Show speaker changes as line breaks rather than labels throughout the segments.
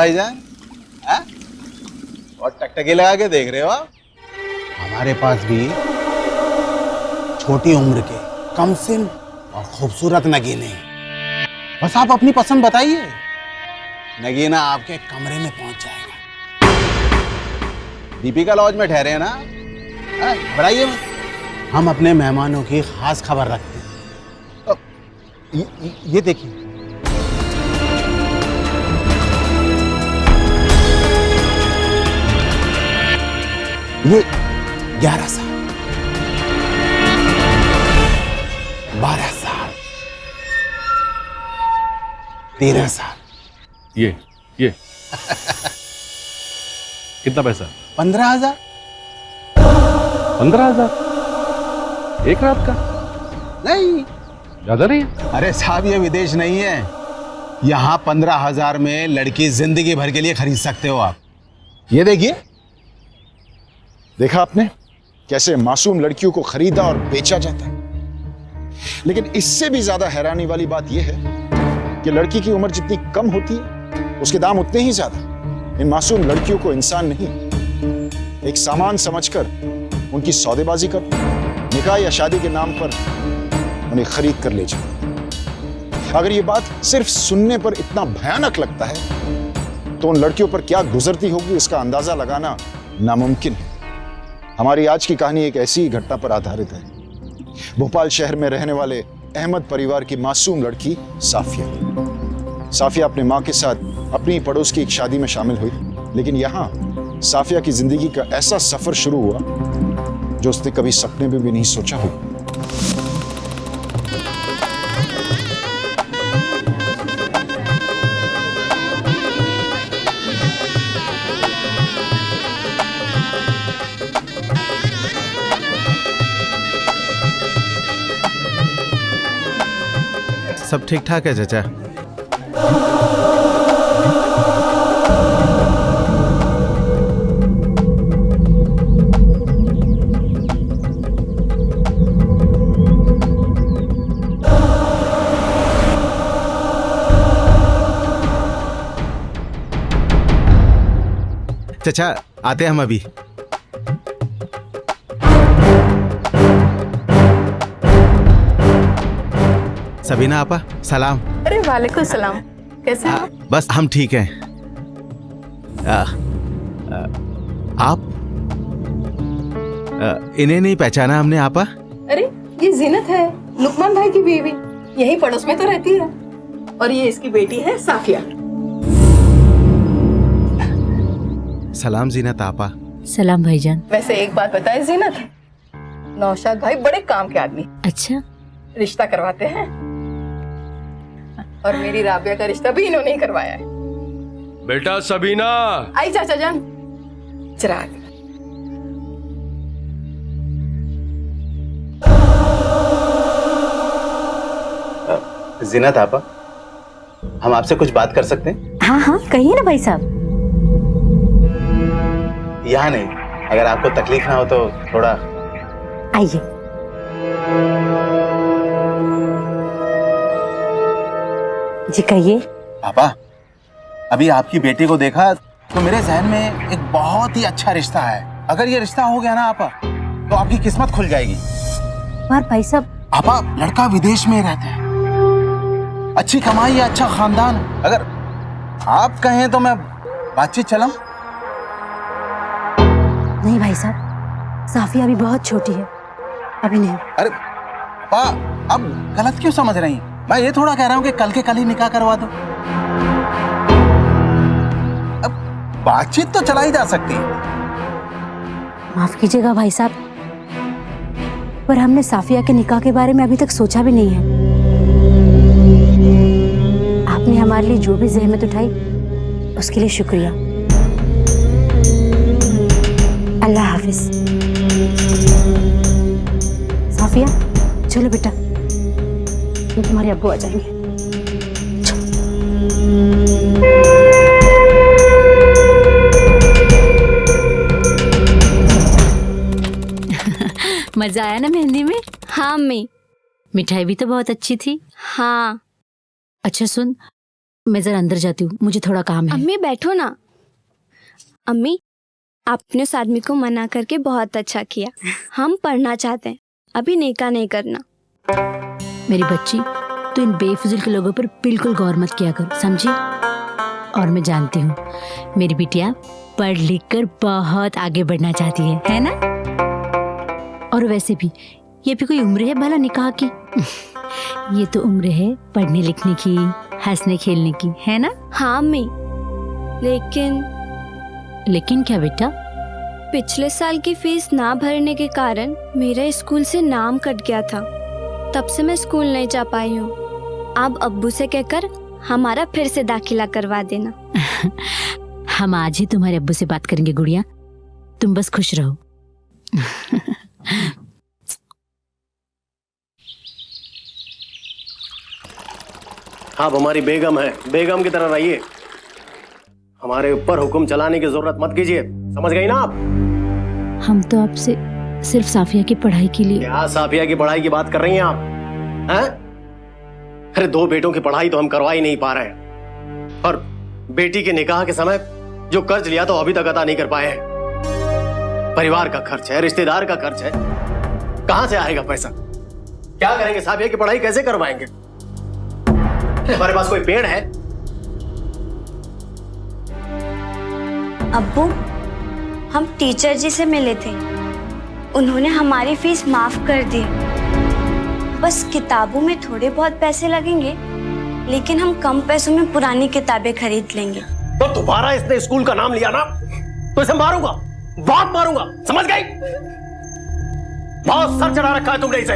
भाईजान? हाँ? और टकटकी लगा के देख रहे हो आप? हमारे पास भी छोटी उम्र के कम सिन और खूबसूरत नगीने, बस आप अपनी पसंद बताइए, नगीना आपके कमरे में पहुंच जाएगा। दीपिका लॉज में ठहरे हैं ना? घबराइए मत, हम अपने मेहमानों की खास खबर रखते हैं। ये देखिए, ये 11 साल, 12 साल, 13 साल,
ये कितना पैसा?
15,000।
15,000 एक रात का?
नहीं,
ज्यादा नहीं?
अरे साहब, ये विदेश नहीं है। यहाँ 15,000 में लड़की जिंदगी भर के लिए खरीद सकते हो आप। ये देखिए।
देखा आपने कैसे मासूम लड़कियों को खरीदा और बेचा जाता है। लेकिन इससे भी ज्यादा हैरानी वाली बात यह है कि लड़की की उम्र जितनी कम होती है उसके दाम उतने ही ज्यादा। इन मासूम लड़कियों को इंसान नहीं, एक सामान समझकर उनकी सौदेबाजी कर, निकाह या शादी के नाम पर उन्हें खरीद कर ले जाओ। अगर ये बात सिर्फ सुनने पर इतना भयानक लगता है तो उन लड़कियों पर क्या गुजरती होगी इसका अंदाजा लगाना नामुमकिन है। हमारी आज की कहानी एक ऐसी घटना पर आधारित है। भोपाल शहर में रहने वाले अहमद परिवार की मासूम लड़की साफिया। साफिया अपने मां के साथ अपनी पड़ोस की एक शादी में शामिल हुई, लेकिन यहां साफिया की जिंदगी का ऐसा सफर शुरू हुआ जो उसने कभी सपने में भी नहीं सोचा होगा।
सब ठीक ठाक है चाचा? चाचा आते हैं हम अभी। सबीना आपा, सलाम।
अरे वालेकुम सलाम, कैसे हो?
बस हम ठीक हैं। आप इन्हें नहीं पहचाना हमने आपा?
अरे ये जीनत है, लुकमान भाई की बीवी, यही पड़ोस में तो रहती है। और ये इसकी बेटी है साफिया।
सलाम जीनत आपा।
सलाम भाईजान।
वैसे एक बात बताए जीनत, नौशाद भाई बड़े काम के आदमी,
अच्छा,
रिश्ता करवाते हैं और मेरी राबिया का रिश्ता भी इन्होंने ही करवाया है।
बेटा सबीना।
आई चाचा जान। चिराग।
जीनत आपा, हम आपसे कुछ बात कर सकते हैं?
हाँ हाँ कहिए ना भाई साहब।
यहाँ नहीं, अगर आपको तकलीफ ना हो तो थोड़ा
आइए। जी कहिए।
पापा, अभी आपकी बेटी को देखा तो मेरे जहन में एक बहुत ही अच्छा रिश्ता है। अगर ये रिश्ता हो गया ना आपा, तो आपकी किस्मत खुल जाएगी।
पर भाई साहब,
आपा, लड़का विदेश में रहता है, अच्छी कमाई है, अच्छा खानदान। अगर आप कहें तो मैं बातचीत चलाऊं?
नहीं भाई साहब, साफिया अभी बहुत छोटी है, अभी नहीं।
अरे पापा, अब गलत क्यों समझ रही हैं? मैं ये थोड़ा कह रहा हूँ कि कल के कल ही निकाह करवा दो। अब बातचीत तो चलाई जा सकती है।
माफ कीजिएगा भाई साहब, पर हमने साफिया के निकाह के बारे में अभी तक सोचा भी नहीं है। आपने हमारे लिए जो भी जहमत उठाई उसके लिए शुक्रिया। अल्लाह हाफिज। साफिया चलो बेटा, तुम्हारे अब्बू आ जाएंगे।
मजा आया ना मेहंदी में?
हाँ अम्मी, मिठाई भी तो बहुत अच्छी थी।
हाँ।
अच्छा सुन, मैं जरा अंदर जाती हूँ, मुझे थोड़ा काम है।
अम्मी बैठो ना। अम्मी, आपने उस आदमी को मना करके बहुत अच्छा किया। हम पढ़ना चाहते हैं, अभी निकाह नहीं करना।
मेरी बच्ची, तो इन बेफिजुल के लोगों पर बिल्कुल गौर मत किया कर, समझी? और मैं जानती हूँ मेरी बिटिया पढ़ लिख कर बहुत आगे बढ़ना चाहती है ना? और वैसे भी ये भी कोई उम्र है भला निकाह की? ये तो उम्र है पढ़ने लिखने की, हंसने खेलने की, है ना?
हाँ अम्मी,
लेकिन क्या बेटा?
पिछले साल की फीस ना भरने के कारण मेरा स्कूल से नाम कट गया था। तब से मैं स्कूल नहीं जा पाई हूँ। आप अब्बू से कहकर हमारा फिर से दाखिला करवा देना।
हम आज ही तुम्हारे अब्बू से बात करेंगे गुड़िया, तुम बस खुश रहो।
आप हमारी बेगम है, बेगम की तरह रहिए। हमारे ऊपर हुक्म चलाने की जरूरत मत कीजिए, समझ गई ना आप?
हम तो आपसे सिर्फ साफिया की पढ़ाई के लिए।
क्या साफिया की पढ़ाई की बात कर रही हैं आप? हैं? अरे 2 बेटों की पढ़ाई तो हम करवा ही नहीं पा रहे हैं, और बेटी के निकाह के समय जो कर्ज लिया तो अभी तक अदा नहीं कर पाए हैं। परिवार का खर्च है, रिश्तेदार का खर्च है, कहां से आएगा पैसा? क्या करेंगे? साफिया की पढ़ाई कैसे करवाएंगे? हमारे पास कोई पेड़ है?
अब्बू, हम टीचर जी से मिले थे, उन्होंने हमारी फीस माफ कर दी। बस किताबों में थोड़े बहुत पैसे लगेंगे, लेकिन हम कम पैसों में पुरानी किताबें खरीद लेंगे।
तो दोबारा इसने स्कूल का नाम लिया ना तो इसे मारूंगा, बहुत मारूंगा, समझ गई? बहुत सर चढ़ा रखा है तुमने इसे।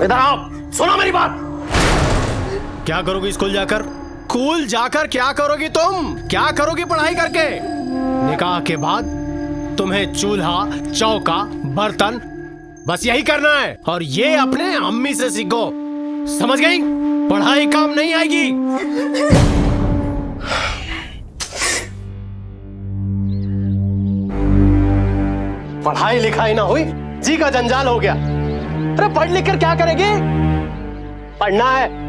इधर आओ, सुनो मेरी बात।
क्या करोगी स्कूल जाकर? स्कूल जाकर क्या करोगी तुम? क्या करोगी पढ़ाई करके? निकाह के बाद तुम्हें चूल्हा, चौका, बर्तन, बस यही करना है, और ये अपने अम्मी से सीखो, समझ गई? पढ़ाई काम नहीं आएगी।
पढ़ाई लिखाई ना हुई, जी का जंजाल हो गया। अरे पढ़ लिख कर क्या करेगी? पढ़ना है।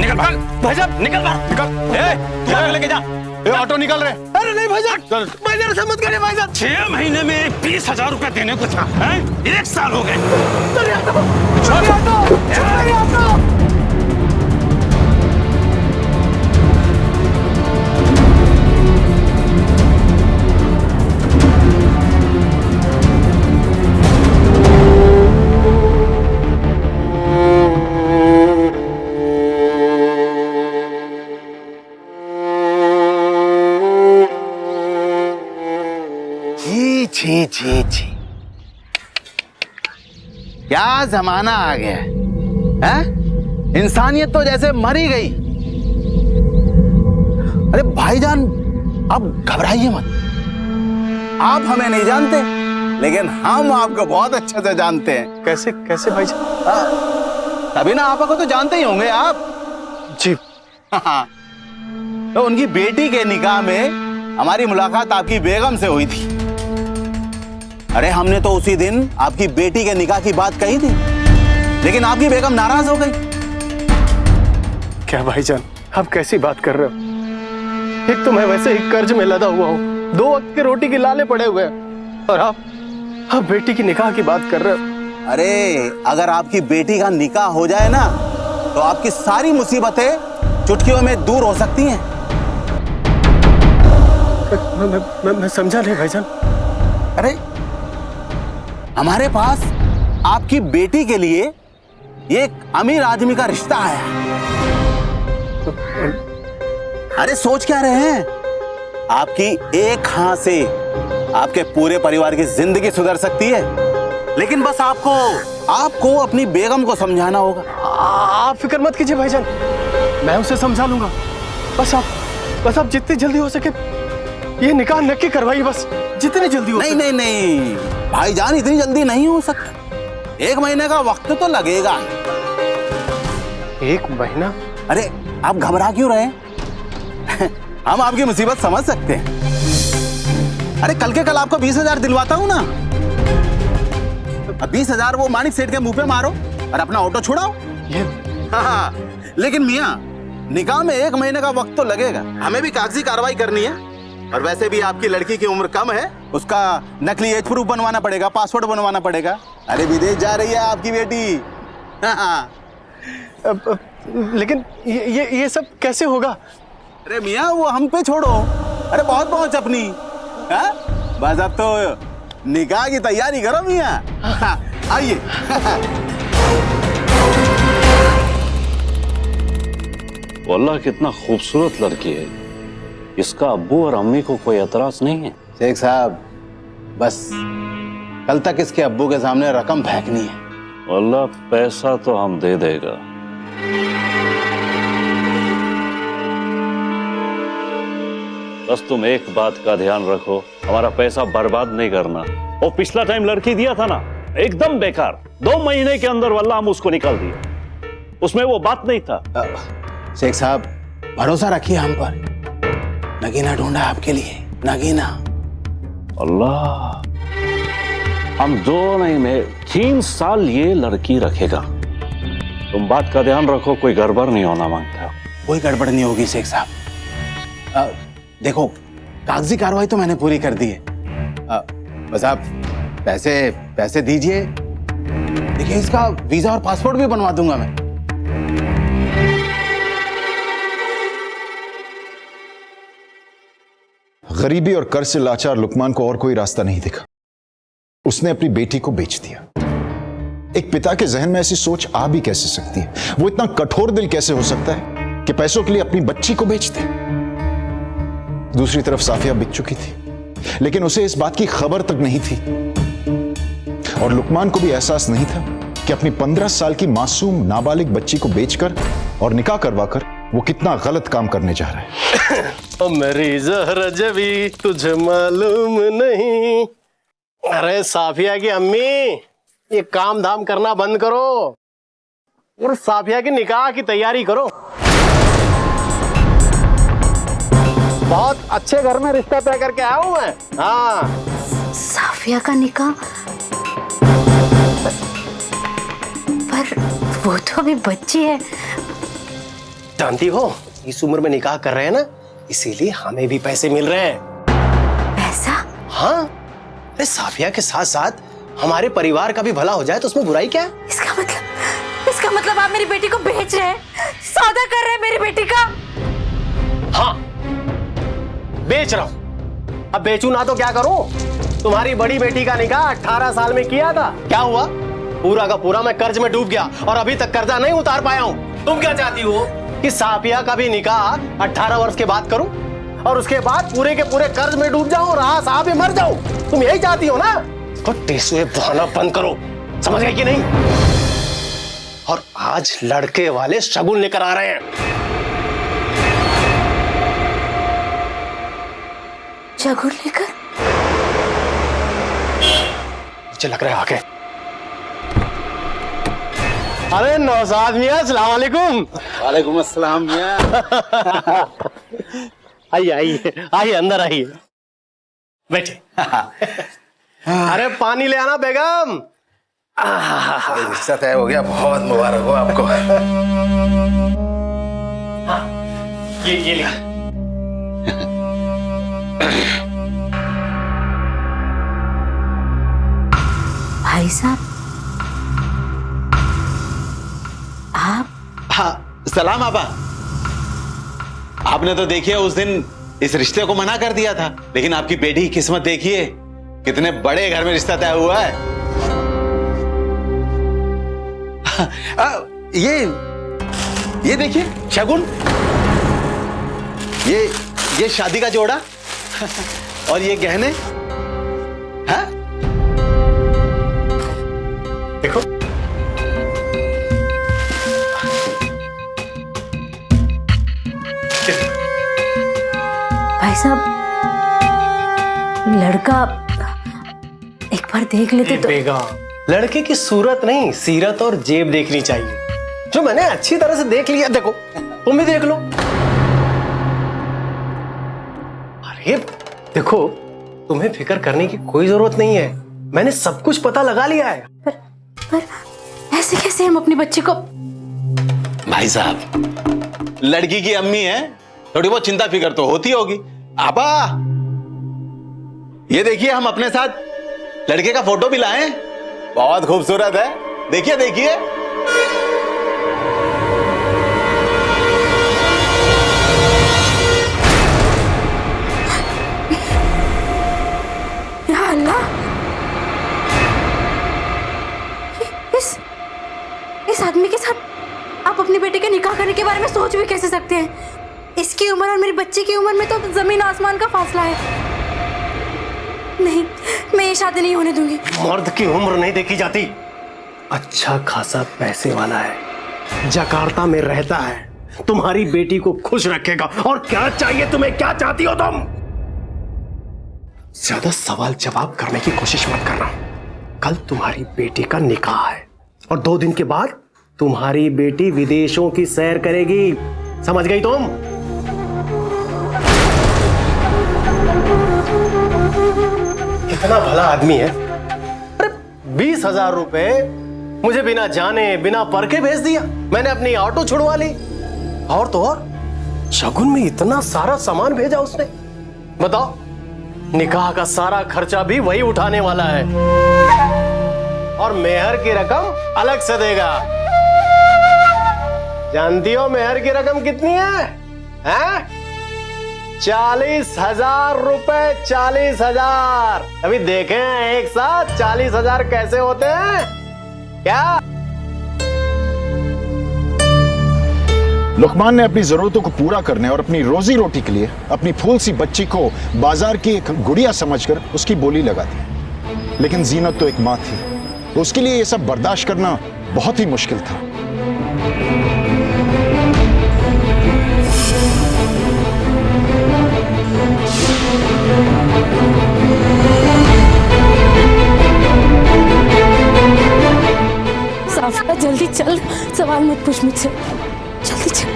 निकल भाग भाईजान, निकल भाग, निकल। तू आगे लेके जा। ऑटो निकल रहे। अरे नहीं भाईजान, भाईजान ऐसा मत करिए भाईजान। 6 महीने में 20,000 रुपए देने को था, 1 साल हो गए।
छी छी छी, क्या जमाना आ गया है? इंसानियत तो जैसे मर ही गई। अरे भाईजान, आप घबराइए मत। आप हमें नहीं जानते, लेकिन हम आपको बहुत अच्छे से जानते हैं।
कैसे कैसे भाईजान?
तभी ना आपा को तो जानते ही होंगे आप
जी।
तो उनकी बेटी के निकाह में हमारी मुलाकात आपकी बेगम से हुई थी। अरे हमने तो उसी दिन आपकी बेटी के निकाह की बात कही थी, लेकिन आपकी बेगम नाराज हो गई।
क्या भाईजान, आप कैसी बात कर रहे हो? एक तो मैं वैसे ही कर्ज में लदा हुआ हूँ, 2 वक्त की रोटी के लाले पड़े हुए हैं, और आप बेटी की निकाह की बात कर रहे हो।
अरे अगर आपकी बेटी का निकाह हो जाए ना, तो आपकी सारी मुसीबतें चुटकियों में दूर हो सकती हैं।
मैं समझा नहीं भाईजान।
अरे हमारे पास आपकी बेटी के लिए एक अमीर आदमी का रिश्ता आया। अरे सोच क्या रहे हैं? आपकी एक हाथ से आपके पूरे परिवार की जिंदगी सुधर सकती है, लेकिन बस आपको अपनी बेगम को समझाना होगा।
आप फिक्र मत कीजिए भाईजान,
मैं उसे समझा लूंगा। बस आप जितनी जल्दी हो सके ये निकाह नक्की करवाइए, बस जितनी जल्दी हो
नहीं
सके।
नहीं नहीं भाईजान, इतनी जल्दी नहीं हो सकता। 1 महीने का वक्त तो लगेगा।
1 महीना?
अरे आप घबरा क्यों रहे? हम आपकी मुसीबत समझ सकते हैं। अरे कल के कल आपको 20,000 दिलवाता हूं ना। अब 20,000 वो मानिक सेठ के मुंह पे मारो और अपना ऑटो छुड़ाओ। हाँ, लेकिन मियाँ निकाह में 1 महीने का वक्त तो लगेगा। हमें भी कागजी कार्रवाई करनी है, और वैसे भी आपकी लड़की की उम्र कम है, उसका नकली एज प्रूफ बनवाना पड़ेगा, पासपोर्ट बनवाना पड़ेगा। अरे विदेश जा रही है आपकी बेटी। हाँ।
लेकिन ये सब कैसे होगा?
अरे मियाँ वो हम पे छोड़ो। अरे बहुत पहुंच अपनी। हाँ? बस अब तो निकाह की तैयारी करो मियाँ। आइए।
वल्लाह कितना खूबसूरत लड़की है। इसका अब्बू और अम्मी को कोई एतराज नहीं है।
शेख साहब बस कल तक इसके अब्बू के सामने रकम फेंकनी है।
वल्लाह पैसा तो हम दे देगा। बस तुम एक बात का ध्यान रखो, हमारा पैसा बर्बाद नहीं करना। वो पिछला टाइम लड़की दिया था ना, एकदम बेकार। 2 महीने के अंदर वल्लाह हम उसको निकाल दिए। उसमें वो बात नहीं था।
शेख साहब भरोसा रखिए हम पर। नगीना ढूंढा आपके लिए, नगीना।
अल्लाह, हम 2 नहीं में 3 साल ये लड़की रखेगा। तुम बात का ध्यान रखो, कोई गड़बड़ नहीं होना मांगता।
कोई गड़बड़ नहीं होगी शेख साहब। देखो कागजी कार्रवाई तो मैंने पूरी कर दी है। बस आप पैसे दीजिए। देखिए इसका वीजा और पासपोर्ट भी बनवा दूंगा मैं।
गरीबी और कर्ज से लाचार लुकमान को और कोई रास्ता नहीं दिखा। उसने अपनी बेटी को बेच दिया। एक पिता के जहन में ऐसी सोच आ भी कैसे सकती है? वो इतना कठोर दिल कैसे हो सकता है कि पैसों के लिए अपनी बच्ची को बेच दे? दूसरी तरफ साफिया बिक चुकी थी, लेकिन उसे इस बात की खबर तक नहीं थी, और लुकमान को भी एहसास नहीं था कि अपनी 15 साल की मासूम नाबालिग बच्ची को बेचकर और निकाह करवाकर वो कितना गलत काम करने जा रहा है।
ओ मेरी ज़हरा जबी तुझे मालूम नहीं। अरे साफिया की अम्मी, ये काम धाम करना बंद करो और साफिया के निकाह की तैयारी करो। बहुत अच्छे घर में रिश्ता तय करके आया हूं मैं। हाँ,
साफिया का निकाह? पर वो तो अभी बच्ची है।
जानती हो, इस उम्र में निकाह कर रहे हैं ना, इसीलिए हमें भी पैसे मिल रहे हैं।
पैसा?
हाँ, अरे साफिया के साथ साथ हमारे परिवार का भी भला हो जाए तो उसमें बुराई क्या है?
इसका मतलब आप मेरी बेटी को बेच रहे हैं, सौदा कर रहे हैं मेरी बेटी का?
हाँ, बेच रहा हूं। अब बेचू ना तो क्या करूं? तुम्हारी बड़ी बेटी का निकाह 18 साल में किया था, क्या हुआ? पूरा का पूरा मैं कर्ज में डूब गया और अभी तक कर्जा नहीं उतार पाया हूं। तुम क्या चाहती हो कि साफिया का भी निकाह 18 वर्ष के बाद करूं और उसके बाद पूरे के पूरे कर्ज में डूब जाऊं और हाँ साहब ही मर जाऊं? तुम यही चाहती हो ना? तो टेसुए बहाना बंद करो, समझ गए कि नहीं? और आज लड़के वाले शगुन लेकर आ रहे हैं।
शगुन लेकर?
मुझे लग रहा है आगे। अरे नौशाद मियां, अस्सलाम वालेकुम।
वालेकुम अस्सलाम मियां।
आइए आइए आइए, अंदर आइए, बैठे। अरे पानी ले आना बेगम।
रिश्ता तय हो गया, बहुत मुबारक हो आपको।
हाँ, ये लिया।
भाई साहब, आप?
हाँ, सलाम आपा। आपने तो देखिए उस दिन इस रिश्ते को मना कर दिया था, लेकिन आपकी बेटी की किस्मत देखिए, कितने बड़े घर में रिश्ता तय हुआ है। ये देखिए शगुन, ये शादी का जोड़ा और ये गहने। हाँ?
देखो,
साहब, लड़का एक बार देख लेते तो।
बेगम, लड़के की सूरत नहीं, सीरत और जेब देखनी चाहिए, जो मैंने अच्छी तरह से देख लिया। देखो, तुम भी देख लो। अरे देखो, तुम्हें फिक्र करने की कोई जरूरत नहीं है, मैंने सब कुछ पता लगा लिया है।
पर ऐसे कैसे हम अपने बच्चे को?
भाई साहब, लड़की की अम्मी है, थोड़ी बहुत चिंता फिक्र तो होती होगी। आबा, ये देखिए, हम अपने साथ लड़के का फोटो भी लाए हैं, बहुत खूबसूरत है, देखिए देखिए।
या अल्लाह, इस आदमी के साथ आप अपने बेटे के निकाह करने के बारे में सोच भी कैसे सकते हैं? इसकी उम्र और मेरे बच्चे की उम्र में तो जमीन आसमान का फासला है। नहीं, मैं ये शादी नहीं होने दूंगी।
मर्द की उम्र नहीं देखी जाती। अच्छा खासा पैसे वाला है, जकार्ता में रहता है, तुम्हारी बेटी को खुश रखेगा। और क्या चाहिए तुम्हें, क्या चाहती हो तुम? ज्यादा सवाल जवाब करने की कोशिश मत करना। कल तुम्हारी बेटी का निकाह है और 2 दिन के बाद तुम्हारी बेटी विदेशों की सैर करेगी, समझ गई तुम? कितना भला आदमी है। अरे 20,000 रुपए मुझे बिना जाने बिना परखे भेज दिया। मैंने अपनी ऑटो छुड़वा ली, और तो और शगुन में इतना सारा सामान भेजा उसने। बताओ, निकाह का सारा खर्चा भी वही उठाने वाला है और मेहर की रकम अलग से देगा। जानती हो मेहर की रकम कितनी है? हैं? 40,000 रुपए। 40,000। अभी देखे हैं एक साथ 40,000 कैसे होते हैं क्या?
लुकमान ने अपनी जरूरतों को पूरा करने और अपनी रोजी रोटी के लिए अपनी फूल सी बच्ची को बाजार की एक गुड़िया समझकर उसकी बोली लगा दी। लेकिन जीनत तो एक मां थी, तो उसके लिए यह सब बर्दाश्त करना बहुत ही मुश्किल था।
साफिया, जल्दी चल, सवाल मत पूछ मुझसे, जल्दी चल।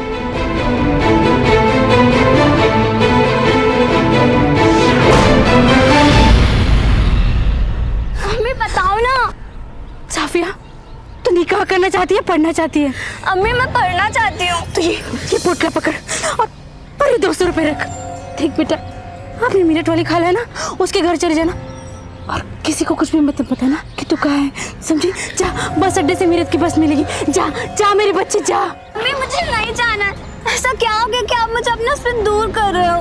अम्मी बताओ ना।
साफिया, तू निकाह करना चाहती है, पढ़ना चाहती है?
अम्मी मैं पढ़ना चाहती हूँ।
तो ये पोटला पकड़ और ये 200 रुपए रख। देख बेटा, आपने मिनट वाली खाला है ना, उसके घर चले जाना और किसी को कुछ भी मत बताना कि तू कहाँ है, समझी? जा, बस अड्डे से मीरत की बस मिलेगी। जा जा मेरे बच्चे, जा।
अम्मी मुझे नहीं जाना है। ऐसा क्या हो गया कि आप मुझे अपने से दूर कर रहे हो?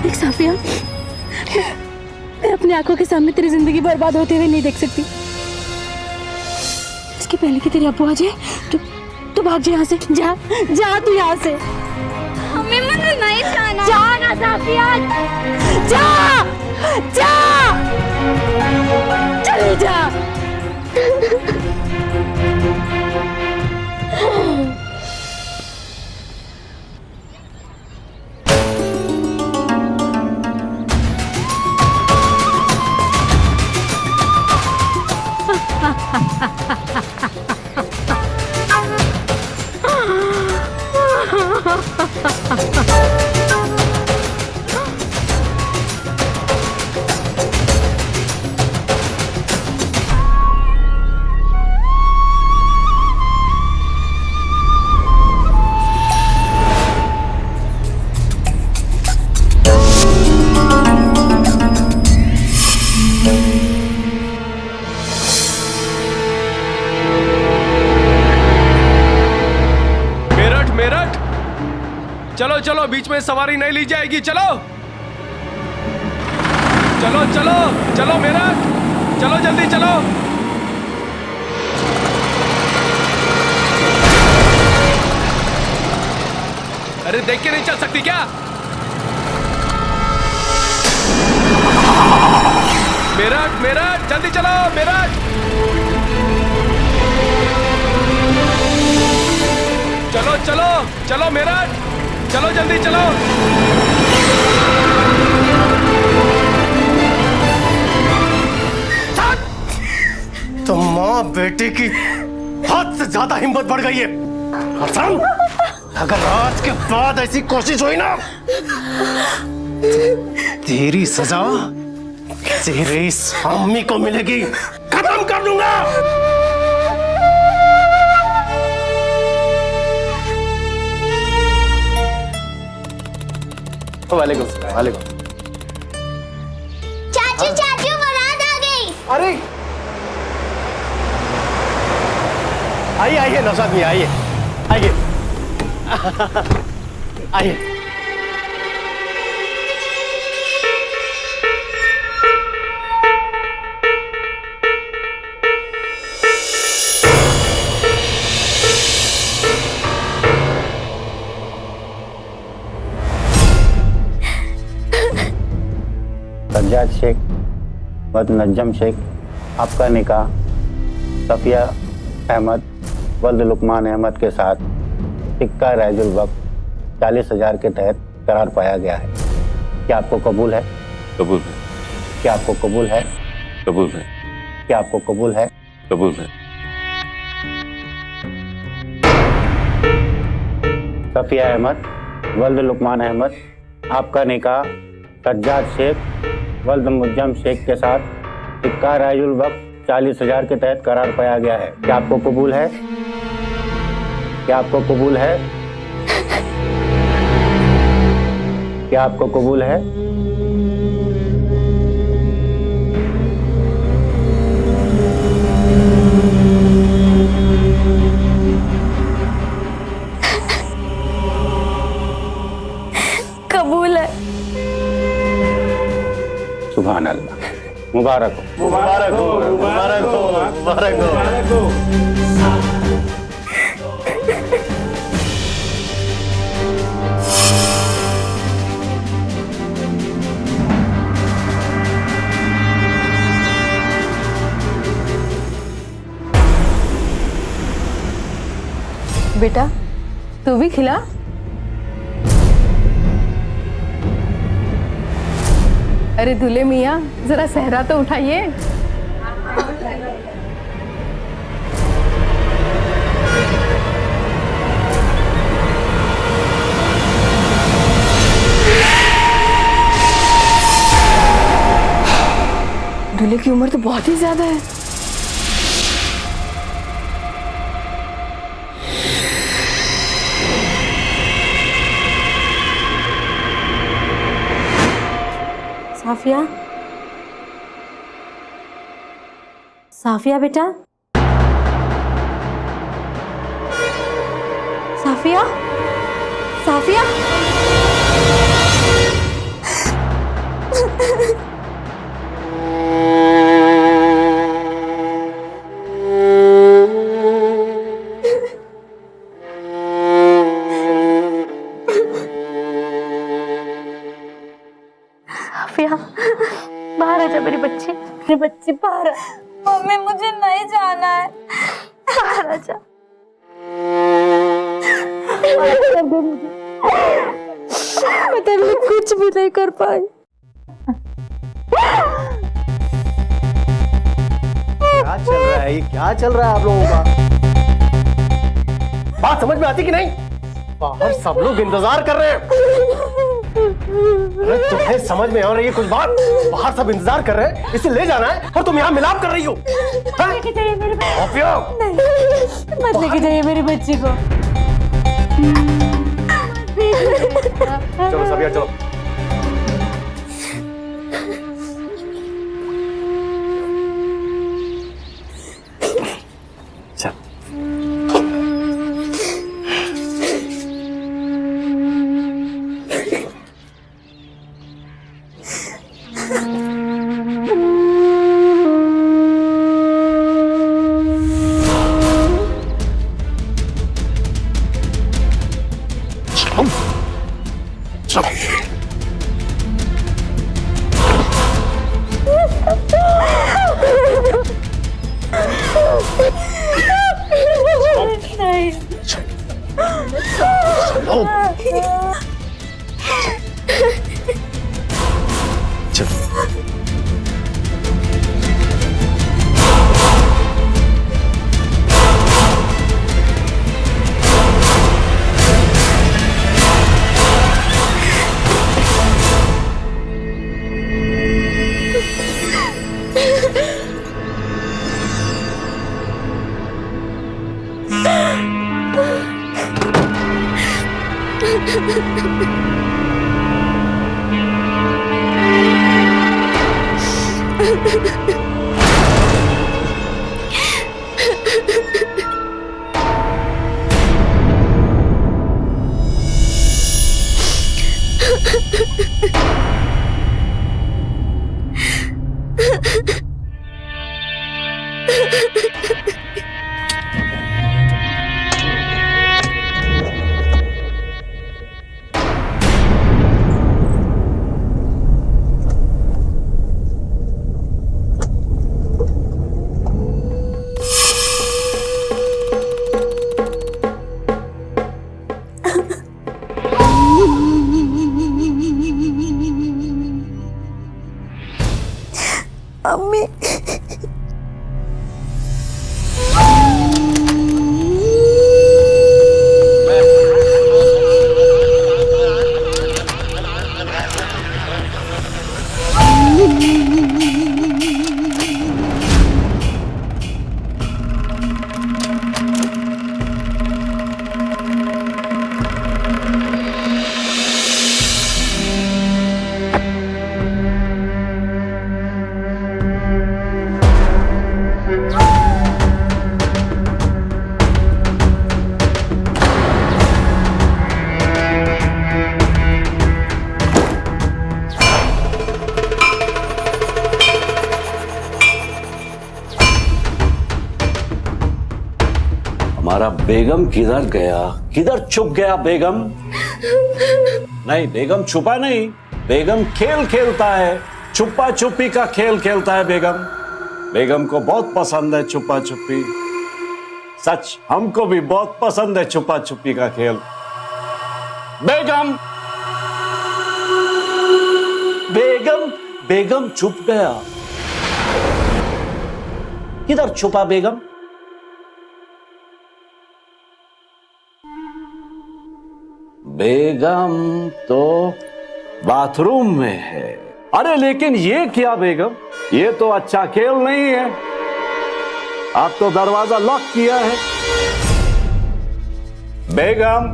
देख साफिया, मैं अपनी आंखों के सामने तेरी जिंदगी बर्बाद होते हुए नहीं देख सकती। इसके पहले कि तेरे अब्बू आ जाए तू भाग जा यहाँ से। जा जा तू यहाँ से।
अम्मी मुझे नहीं जाना।
जा ना साफिया, जा जा, चली जा।
चलो चलो, बीच में सवारी नहीं ली जाएगी। चलो चलो चलो चलो मेरा, चलो जल्दी चलो। अरे देख के नहीं चल सकती क्या? मेरठ मेरठ, जल्दी चलो मेरठ। चलो चलो चलो मेरठ, चलो जल्दी चलो।
तो माँ बेटे की हद से ज्यादा हिम्मत बढ़ गई है। हसन, अगर आज के बाद ऐसी कोशिश हुई ना, तेरी सजा तेरी इस अम्मी को मिलेगी। खत्म कर दूंगा। वालेकुम सलाम। वालेकुम।
चाचू चाचू बारात आ गई।
अरे आइए आइए नौशाद मियां, आइए आइए आइए।
सज्जाद शेख व नज्जम शेख, आपका निकाह सफिया अहमद वल्द लुकमान अहमद के साथ सिक्का राजुल वक्त 40,000 के तहत करार पाया गया है। क्या आपको कबूल है?
कबूल है।
क्या आपको कबूल है?
कबूल है।
क्या आपको कबूल है?
कबूल है।
सफिया अहमद वल्द लुकमान अहमद, आपका निकाह सज्जाद शेख वल्द मुज्जम शेख के साथ सिक्का राजुल वक्त 40,000 के तहत करार पाया गया है। क्या आपको कबूल है? क्या आपको कबूल है? क्या आपको कबूल है?
कबूल है।
सुभान अल्लाह। मुबारक हो।
मुबारक हो, मुबारक हो, मुबारक हो।
बेटा तू भी खिला। अरे दूल्हे मियाँ जरा सहरा तो उठाइए। दूल्हे की उम्र तो बहुत ही ज्यादा है।
साफिया, साफिया बेटा, साफिया, साफिया। साफिया, बाहर आ जा मेरी बच्ची, मेरी बच्ची बाहर आ।
मम्मी मुझे नहीं जाना है।
बाहर आ जा। मैं तेरे लिए कुछ भी नहीं कर पाई।
क्या चल रहा है? ये क्या चल रहा है आप लोगों का? बात समझ में आती कि नहीं? बाहर सब लोग इंतजार कर रहे हैं। अरे तुम्हें समझ में आ रही है कुछ बात? बाहर सब इंतजार कर रहे हैं, इसे ले जाना है और तुम यहाँ मिलाप कर रही हो।
लेके जाइए मेरी बच्ची।
नहीं,
मत लेके जाइए मेरी बच्ची को।
चलो सबिया चलो। चल। चलो
अम्मी
हमारा बेगम किधर गया? किधर छुप गया बेगम? नहीं, बेगम छुपा नहीं, बेगम खेल खेलता है, छुपा छुपी का खेल खेलता है बेगम। बेगम को बहुत पसंद है छुपा छुपी। सच, हमको भी बहुत पसंद है छुपा छुपी का खेल। बेगम, बेगम, बेगम छुप गया। किधर छुपा बेगम? बेगम तो बाथरूम में है। अरे लेकिन ये क्या बेगम, ये तो अच्छा खेल नहीं है। आप तो दरवाजा लॉक किया है। बेगम,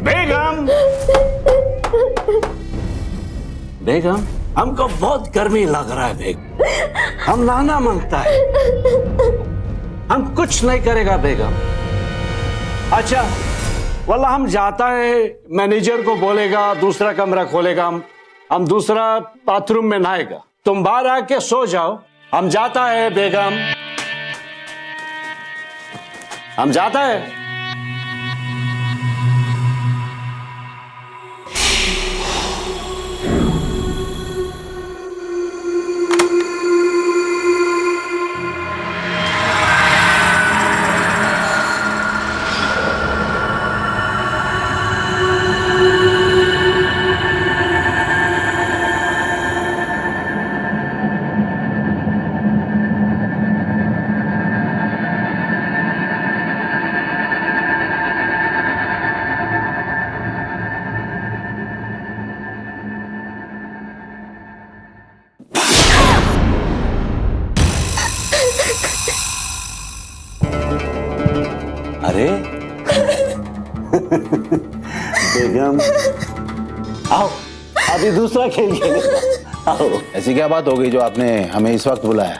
बेगम, बेगम, हमको बहुत गर्मी लग रहा है बेगम, हम नहाना मांगता है। हम कुछ नहीं करेगा बेगम। अच्छा, वल्ला हम जाता है, मैनेजर को बोलेगा दूसरा कमरा खोलेगा, हम दूसरा बाथरूम में नहाएगा। तुम बाहर आके सो जाओ, हम जाता है बेगम, हम जाता है। अरे बेगम, आओ, अभी दूसरा खेल खेलेगा। आओ।
ऐसी क्या बात हो गई जो आपने हमें इस वक्त बुलाया?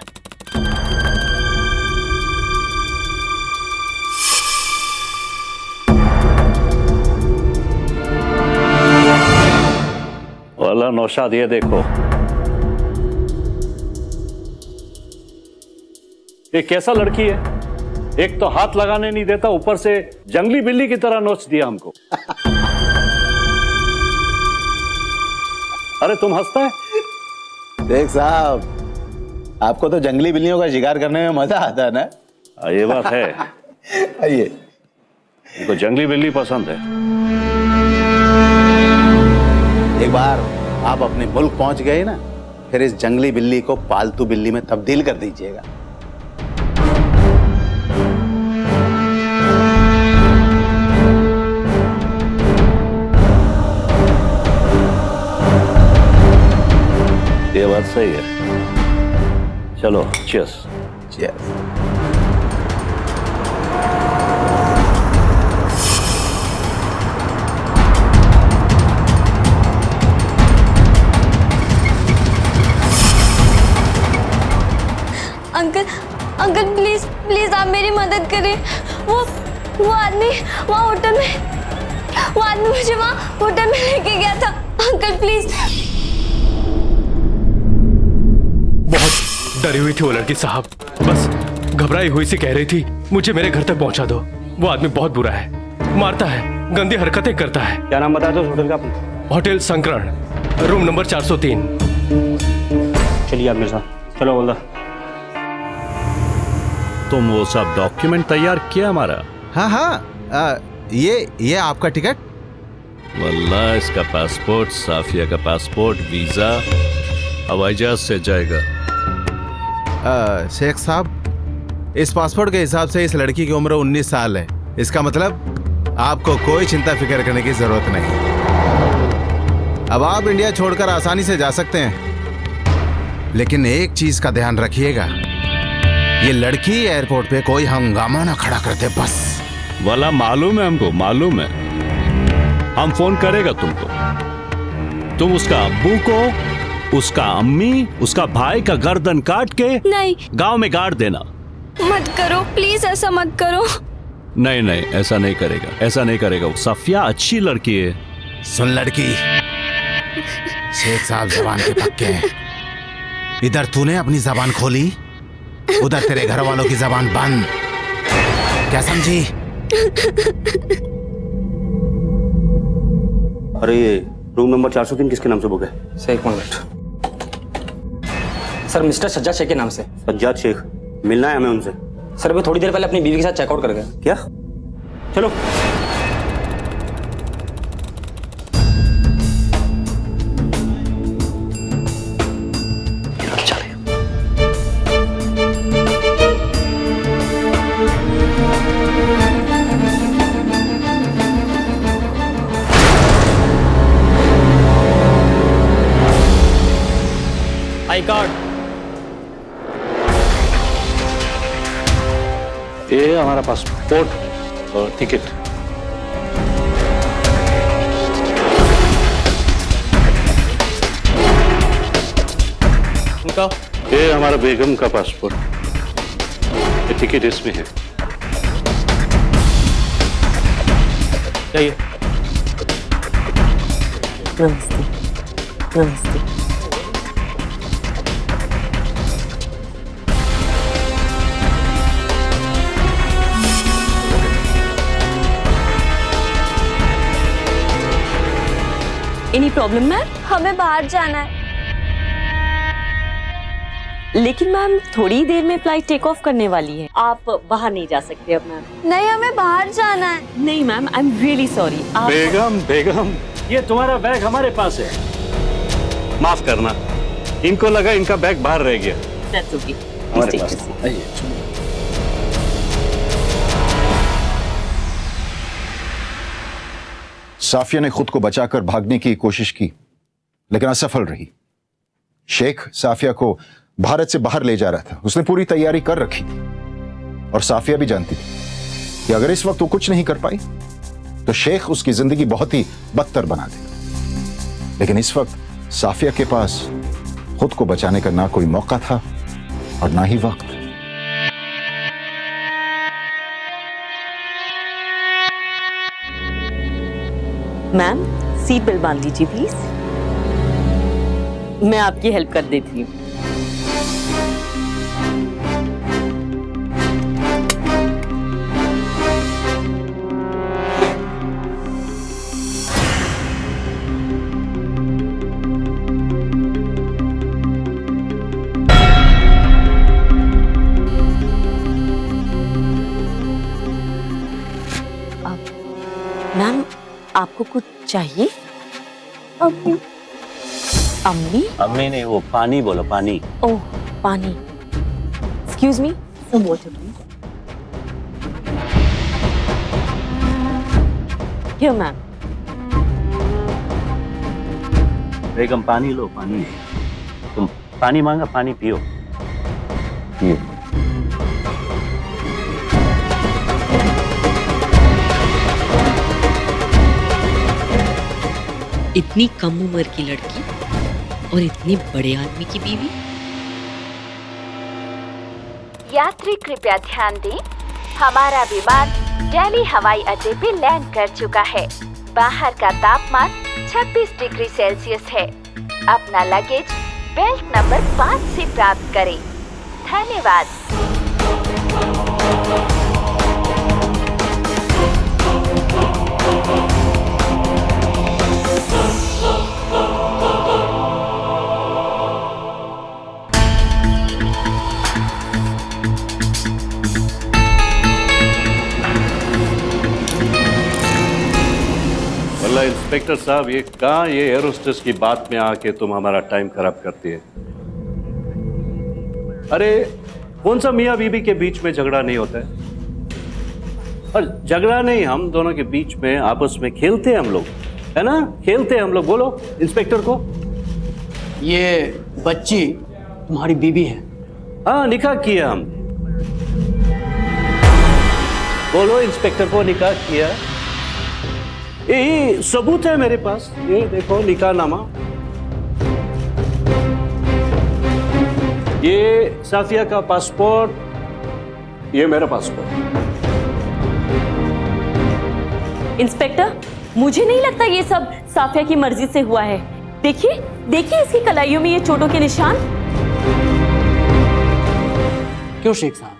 वाला नौशाद, ये देखो, ये कैसा लड़की है? एक तो हाथ लगाने नहीं देता, ऊपर से जंगली बिल्ली की तरह नोच दिया हमको। अरे तुम हंसता है?
शेख साहब, आपको तो जंगली बिल्लियों का शिकार करने में मजा आता है ना?
ये बात है।
आइए।
इनको जंगली बिल्ली पसंद है।
एक बार आप अपने मुल्क पहुंच गए ना, फिर इस जंगली बिल्ली को पालतू बिल्ली में तब्दील कर दीजिएगा।
ये बात सही है। चलो, cheers.
Cheers.
Uncle please please आप मेरी मदद करें। वो आदमी वहाँ होटल में, वो आदमी मुझे वहाँ होटल में लेके गया था। Uncle please.
बहुत डरी हुई थी वो लड़की साहब, बस घबराई हुई सी कह रही थी मुझे मेरे घर तक पहुंचा दो। वो आदमी बहुत बुरा है, मारता है, गंदी हरकतें करता है।
क्या नाम बताया तो होटल का?
होटल संकरण, रूम नंबर 403।
चलिए आप मेरे साथ चलो। बोल
तुम वो सब डॉक्यूमेंट तैयार किया हमारा?
हाँ हाँ, ये आपका टिकट।
वल्लाह इसका पासपोर्ट, साफिया का पासपोर्ट, वीजा हवाई जहाज से जाएगा।
शेख साहब, इस पासपोर्ट के हिसाब से इस लड़की की उम्र 19 साल है। इसका मतलब आपको कोई चिंता फिक्र करने की जरूरत नहीं। अब आप इंडिया छोड़कर आसानी से जा सकते हैं, लेकिन एक चीज का ध्यान रखिएगा, ये लड़की एयरपोर्ट पे कोई हंगामा ना खड़ा कर दे बस।
वाला मालूम है हमको, मालूम है। हम फोन करेगा तुमको। तुम उसका अब्बू को, उसका अम्मी, उसका भाई का गर्दन काट के
नहीं,
गांव में गाड़ देना।
मत करो प्लीज, ऐसा मत करो।
नहीं नहीं, ऐसा नहीं करेगा, ऐसा नहीं करेगा। वो सफिया अच्छी लड़की है।
सुन लड़की, शेख साहब जबान के पक्के हैं। इधर तूने अपनी जबान खोली, उधर तेरे घर वालों की जबान बंद। क्या समझी?
अरे ये रूम नंबर 403 किसके नाम से बुक है?
सर एक minute sir, mister Sajjad Shaikh के नाम से।
सज्जाद शेख, मिलना है हमें उनसे।
सर अभी थोड़ी देर पहले अपनी बीवी के साथ चेकआउट कर गया।
क्या? चलो।
I card.
ये हमारा पासपोर्ट और टिकट।
उनका
ये हमारा बेगम का पासपोर्ट, ये टिकट इसमें है।
चाहिए।
नमस्ते। नमस्ते।
Any problem ma'am? हमें बाहर जाना है।
लेकिन मैम थोड़ी ही देर में फ्लाइट टेक ऑफ करने वाली है, आप बाहर नहीं जा सकते अब मैम।
नहीं, हमें बाहर जाना है।
नहीं ma'am, I am really sorry.
बेगम, बेगम, ये तुम्हारा बैग हमारे पास है। माफ करना, इनको लगा इनका बैग बाहर रह गया।
That's okay.
हमारे पास।
साफिया ने खुद को बचाकर भागने की कोशिश की, लेकिन असफल रही। शेख साफिया को भारत से बाहर ले जा रहा था। उसने पूरी तैयारी कर रखी थी और साफिया भी जानती थी कि अगर इस वक्त वो कुछ नहीं कर पाई तो शेख उसकी जिंदगी बहुत ही बदतर बना देगा। लेकिन इस वक्त साफिया के पास खुद को बचाने का ना कोई मौका था और ना ही वक्त।
मैम सीट बेल्ट बांध लीजिए प्लीज। मैं आपकी हेल्प कर देती हूँ। मैम आपको कुछ चाहिए? अम्मी। अम्मी?
अम्मी नहीं, वो पानी बोलो, पानी।
ओह पानी। Excuse me, some water please. Here ma'am.
बेगम पानी लो, पानी। तुम पानी मांगा, पानी पियो। पियो।
इतनी कम उम्र की लड़की और इतने बड़े आदमी की बीवी।
यात्री कृपया ध्यान दें, हमारा विमान दिल्ली हवाई अड्डे पे लैंड कर चुका है। बाहर का तापमान 26 डिग्री सेल्सियस है। अपना लगेज बेल्ट नंबर 5 से प्राप्त करें। धन्यवाद।
इंस्पेक्टर साहब, ये कहाँ ये एयर होस्टेस की बात में आके तुम हमारा टाइम खराब करती है। अरे कौन सा मियाँ बीबी के बीच में झगड़ा नहीं होता है? और झगड़ा नहीं, हम दोनों के बीच में आपस में खेलते हैं हम लोग, है ना? खेलते हैं हम लोग। बोलो इंस्पेक्टर को।
ये बच्ची तुम्हारी बीबी है?
हाँ, निकाह किया हम। बोलो इंस्पेक्टर को, निकाह किया। ये सबूत है मेरे पास, ये देखो निकाह नामा। ये साफिया का पासपोर्ट, ये मेरा पासपोर्ट।
इंस्पेक्टर, मुझे नहीं लगता ये सब साफिया की मर्जी से हुआ है। देखिए देखिए इसकी कलाइयों में ये चोटों के निशान।
क्यों शेख साहब,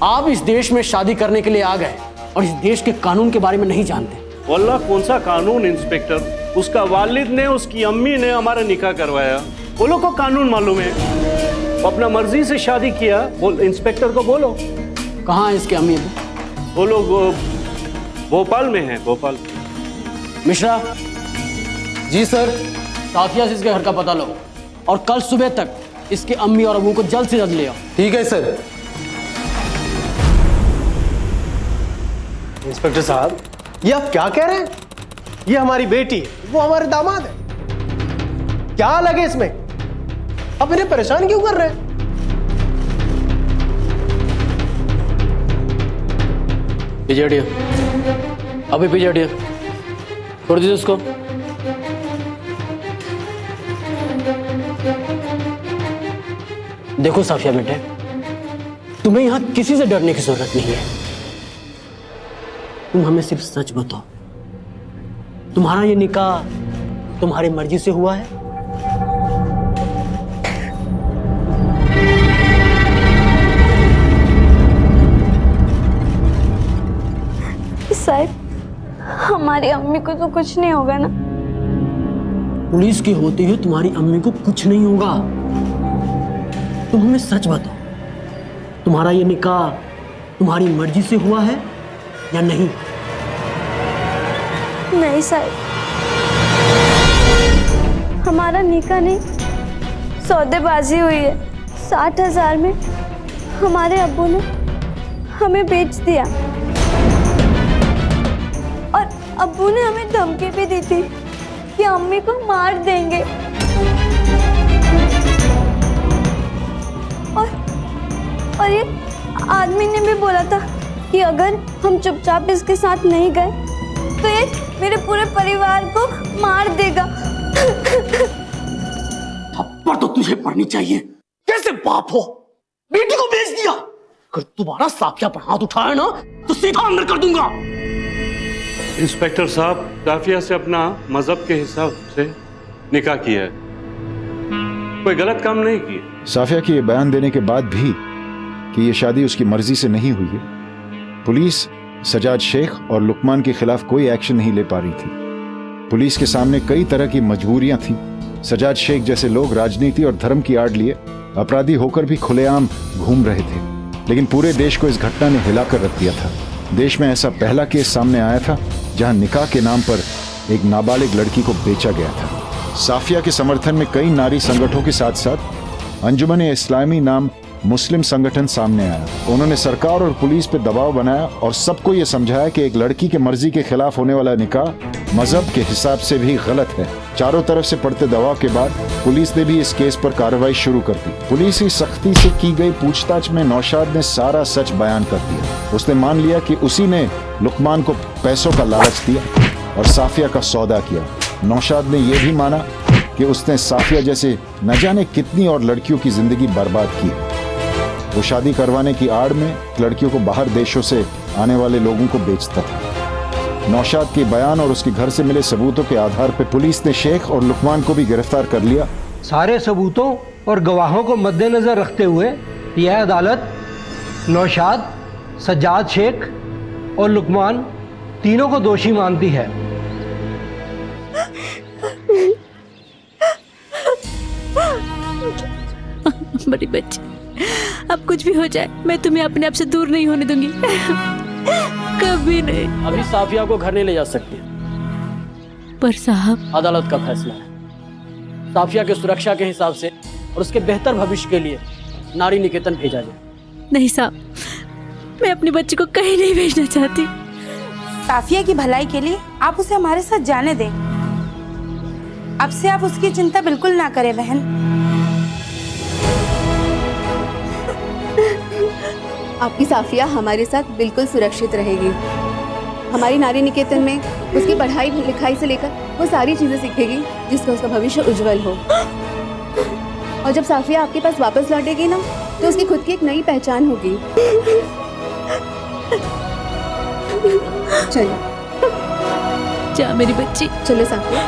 आप इस देश में शादी करने के लिए आ गए और इस देश के कानून के बारे में नहीं जानते?
वल्लाह कौन सा कानून इंस्पेक्टर? उसका वालिद ने, उसकी अम्मी ने हमारा निकाह करवाया। वो लोग को कानून मालूम है। अपना मर्जी से शादी किया। बोल इंस्पेक्टर को बोलो।
कहाँ है इसके अम्मी?
वो लोग भोपाल में है, भोपाल।
मिश्रा जी सर, साफिया से इसके घर का पता लो और कल सुबह तक इसके अम्मी और अबू को जल्द से जल्द ले आओ।
ठीक है सर। इंस्पेक्टर साहब, ये आप क्या कह रहे हैं? ये हमारी बेटी, वो हमारे दामाद है। क्या अलग है इसमें? आप इन्हें परेशान क्यों कर रहे हैं?
पीछे हटिए, अभी पीछे हटिए। छोड़ दीजिए उसको। देखो साफिया बेटे, तुम्हें यहां किसी से डरने की जरूरत नहीं है। तुम हमें सिर्फ सच बताओ, तुम्हारा ये निकाह तुम्हारी मर्जी से हुआ है?
साहब, हमारी अम्मी को तो कुछ नहीं होगा ना?
पुलिस की होते हुए तुम्हारी अम्मी को कुछ नहीं होगा। तुम हमें सच बताओ, तुम्हारा ये निकाह तुम्हारी मर्जी से हुआ है या नहीं?
नहीं साहब, हमारा निकाह नहीं, सौदेबाजी हुई है। 60,000 में हमारे अब्बू ने हमें बेच दिया और अब्बू ने हमें धमकी भी दी थी कि अम्मी को मार देंगे। और ये आदमी ने भी बोला था कि अगर हम चुपचाप इसके साथ नहीं गए तो ये मेरे पूरे परिवार को मार देगा।
थप्पड़ तो तुझे पड़नी चाहिए। कैसे बाप हो, बेटी को बेच दिया। अगर तुम्हारा साफिया पर हाथ उठाया ना तो सीधा अंदर कर दूंगा।
इंस्पेक्टर साहब, साफिया से अपना मजहब के हिसाब से निकाह किया है, कोई गलत काम नहीं किया।
साफिया के ये बयान देने के बाद भी कि ये शादी उसकी मर्जी से नहीं हुई है, पुलिस सजाद शेख और लुकमान के खिलाफ कोई एक्शन नहीं ले पा रही थी। पुलिस के सामने कई तरह की मजबूरियां थीं। सजाद शेख जैसे लोग राजनीति और धर्म की आड़ लिए अपराधी होकर भी खुलेआम घूम रहे थे, लेकिन पूरे देश को इस घटना ने हिलाकर रख दिया था। देश में ऐसा पहला केस सामने आया था जहां निकाह के नाम पर एक नाबालिग लड़की को बेचा गया था। साफिया के समर्थन में कई नारी संगठनों के साथ साथ अंजुमन-ए इस्लामी नाम मुस्लिम संगठन सामने आया। उन्होंने सरकार और पुलिस पर दबाव बनाया और सबको ये समझाया कि एक लड़की के मर्जी के खिलाफ होने वाला निकाह मजहब के हिसाब से भी गलत है। चारों तरफ से पड़ते दबाव के बाद पुलिस ने भी इस केस पर कार्रवाई शुरू कर दी। पुलिस की सख्ती से की गई पूछताछ में नौशाद ने सारा सच बयान कर दिया। उसने मान लिया कि उसी ने लुकमान को पैसों का लालच दिया और साफिया का सौदा किया। नौशाद ने यह भी माना कि उसने साफिया जैसे न जाने कितनी और लड़कियों की जिंदगी बर्बाद की। वो शादी करवाने की आड़ में लड़कियों को बाहर देशों से आने वाले लोगों को बेचता था। नौशाद के बयान और उसके घर से मिले सबूतों के आधार पर पुलिस ने शेख और लुकमान को भी गिरफ्तार कर लिया।
सारे सबूतों और गवाहों को मद्देनजर रखते हुए यह अदालत नौशाद, सज्जाद शेख और लुकमान तीनों को दोषी मानती है।
बड़ी बच्ची, अब कुछ भी हो जाए मैं तुम्हें अपने आप से दूर नहीं होने दूंगी। कभी नहीं।
अभी साफिया को घर नहीं ले जा सकते।
पर साहब,
अदालत का फैसला है। साफिया की सुरक्षा के हिसाब से और उसके बेहतर भविष्य के लिए नारी निकेतन भेजा जाए।
नहीं साहब, मैं अपनी बच्ची को कहीं नहीं भेजना चाहती।
साफिया की भलाई के लिए आप उसे हमारे साथ जाने दें। अब से आप उसकी चिंता बिल्कुल ना करें बहन।
आपकी साफिया हमारे साथ बिल्कुल सुरक्षित रहेगी। हमारी नारी निकेतन में उसकी पढ़ाई लिखाई से लेकर वो सारी चीजें सीखेगी जिसका उसका भविष्य उज्जवल हो। और जब साफिया आपके पास वापस लौटेगी ना, तो उसकी खुद की एक नई पहचान होगी। चलो
जा मेरी बच्ची।
चलो साफिया।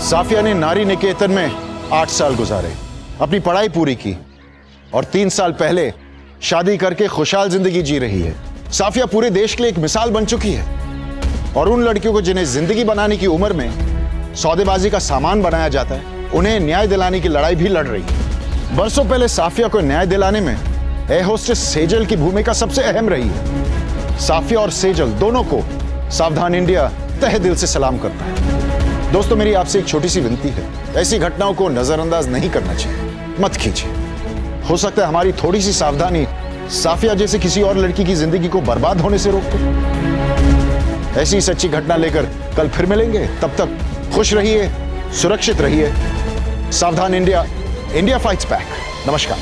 साफिया ने नारी निकेतन में 8 साल गुजारे, अपनी पढ़ाई पूरी की और 3 साल पहले शादी करके खुशहाल जिंदगी जी रही है। साफिया पूरे देश के लिए एक मिसाल बन चुकी है और उन लड़कियों को जिन्हें जिंदगी बनाने की उम्र में सौदेबाजी का सामान बनाया जाता है, उन्हें न्याय दिलाने की लड़ाई भी लड़ रही है। बरसों पहले साफिया को न्याय दिलाने में एयर होस्टेस सेजल की भूमिका सबसे अहम रही है। साफिया और सेजल दोनों को सावधान इंडिया तहे दिल से सलाम करता है। दोस्तों, मेरी आपसे एक छोटी सी विनती है, ऐसी घटनाओं को नजरअंदाज नहीं करना चाहिए, मत कीजिए। हो सकता है हमारी थोड़ी सी सावधानी साफिया जैसे किसी और लड़की की जिंदगी को बर्बाद होने से रोक दे। ऐसी सच्ची घटना लेकर कल फिर मिलेंगे। तब तक खुश रहिए, सुरक्षित रहिए। सावधान इंडिया, इंडिया फाइट्स बैक। नमस्कार।